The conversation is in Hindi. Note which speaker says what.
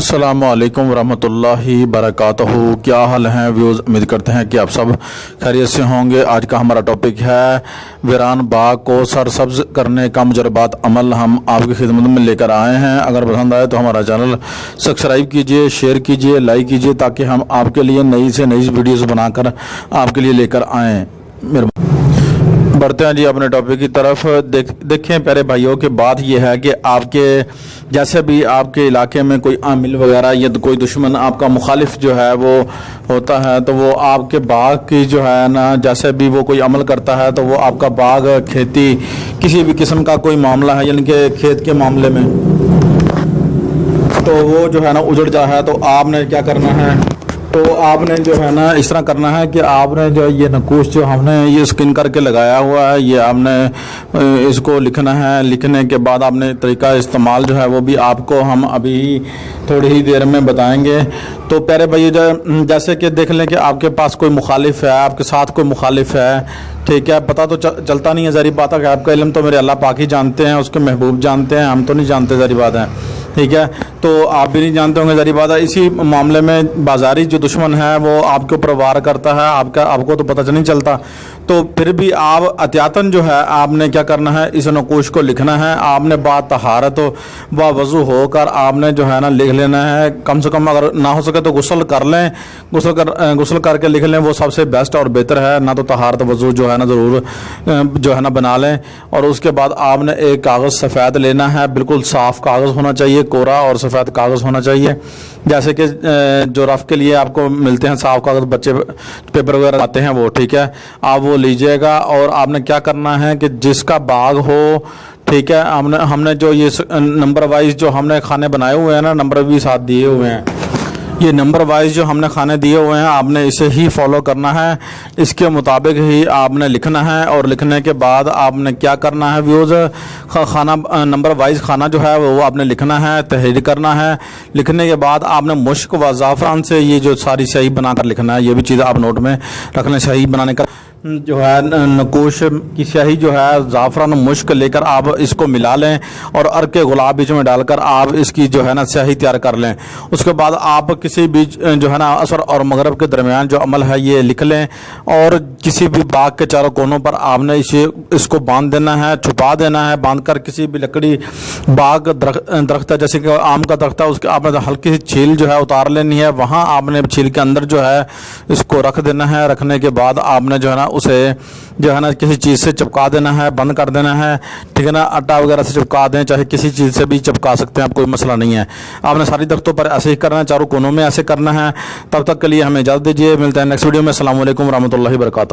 Speaker 1: अस्सलामुअलैकुम वरहमतुल्लाहि बरकातहू। क्या हाल हैं व्यूज़, उम्मीद करते हैं कि आप सब खैरियत से होंगे। आज का हमारा टॉपिक है वैरान बाग को सरसब्ज करने का मुजरबात अमल हम आपकी खिदमत में लेकर आए हैं। अगर पसंद आए तो हमारा चैनल सब्सक्राइब कीजिए, शेयर कीजिए, लाइक कीजिए, ताकि हम आपके लिए नई से नई वीडियोज़ बनाकर आपके लिए लेकर आएँ। बढ़ते हैं जी अपने टॉपिक की तरफ। देखें प्यारे भाइयों की बात यह है कि आपके जैसे भी आपके इलाके में कोई आमिल वगैरह या तो कोई दुश्मन आपका मुखालिफ जो है वो होता है, तो वो आपके बाग की जो है ना, जैसे भी वो कोई अमल करता है तो वो आपका बाग, खेती, किसी भी किस्म का कोई मामला है यानी कि खेत के मामले में, तो वो जो है ना उजड़ जा है, तो आपने क्या करना है, तो आपने जो है ना इस तरह करना है कि आपने जो ये नकूश जो हमने ये स्किन करके लगाया हुआ है, ये आपने इसको लिखना है। लिखने के बाद आपने तरीका इस्तेमाल जो है वो भी आपको हम अभी थोड़ी ही देर में बताएंगे। तो प्यारे भाई जैसे कि देख लें कि आपके पास कोई मुखालिफ है, आपके साथ कोई मुखालिफ है, ठीक है, पता तो चलता नहीं है, ज़ाहिर बात है कि आपका इल्म तो मेरे अल्लाह पाक ही जानते हैं, उसके महबूब जानते हैं, हम तो नहीं जानते, ज़ाहिर बात है, ठीक है, तो आप भी नहीं जानते होंगे, ज़ाहिर बात है। इसी मामले में बाजारी जो दुश्मन है वो आपके ऊपर वार करता है, आपको तो पता नहीं चलता, तो फिर भी आप एहतियातन जो है आपने क्या करना है, इस नकूश को लिखना है। आपने बात तहारत व वज़ू होकर आपने जो है ना लिख लेना है। कम से कम अगर ना हो सके तो गुस्ल कर लें, गुस्ल करके लिख लें, वो सबसे बेस्ट और बेहतर है। ना तो तहारत वज़ू जो है ना ज़रूर जो है ना बना लें। और उसके बाद आपने एक कागज़ सफ़ेद लेना है, बिल्कुल साफ़ कागज़ होना चाहिए, कोरा और सफ़ेद कागज़ होना चाहिए। जैसे कि जो रफ़ के लिए आपको मिलते हैं साफ़ कागज़, बच्चे पेपर वगैरह आते हैं वो, ठीक है, आप वो लीजिएगा। और आपने क्या करना है कि जिसका बाग हो, ठीक है, हमने जो ये नंबर वाइज जो हमने खाने बनाए हुए हैं ना, नंबर भी साथ दिए हुए हैं, ये नंबर वाइज जो हमने खाने दिए हुए हैं, आपने इसे ही फॉलो करना है, इसके मुताबिक ही आपने लिखना है। और लिखने के बाद आपने क्या करना है व्यूज़, खाना नंबर वाइज खाना जो है वो आपने लिखना है, तहरीर करना है। लिखने के बाद आपने मुश्क व ज़ाफ़रान से ये जो सारी स्याही बनाकर लिखना है, ये भी चीज़ आप नोट में रख लें। स्याही बनाने का जो है नकूश की स्याही जो है ज़ाफ़रान मुश्क लेकर आप इसको मिला लें और अर्के गुलाब बीच में डालकर आप इसकी जो है ना स्याही तैयार कर लें। उसके बाद आप किसी भी जो है ना असर और मगरब के दरमियान जो अमल है ये लिख लें। और किसी भी बाग के चारों कोनों पर आपने इसको बांध देना है, छुपा देना है। बांध कर किसी भी लकड़ी, बाग दरख्त है जैसे कि आम का दरख्त है, उसके आपने हल्की सी छील जो है उतार लेनी है, वहाँ आपने छील के अंदर जो है इसको रख देना है। रखने के बाद आपने जो है ना उसे जो है ना किसी चीज़ से चिपका देना है, बंद कर देना है, ठीक है ना, आटा वगैरह से चिपका दें, चाहे किसी चीज़ से भी चिपका सकते हैं आप, कोई मसला नहीं है। आपने सारी दरख्तों पर ऐसे ही करना है, चारों कोनों में ऐसे करना है। तब तक के लिए हमें इजाज़त दीजिए, मिलते हैं नेक्स्ट वीडियो में। अस्सलाम वालेकुम रहमतुल्लाहि व बरकातहू।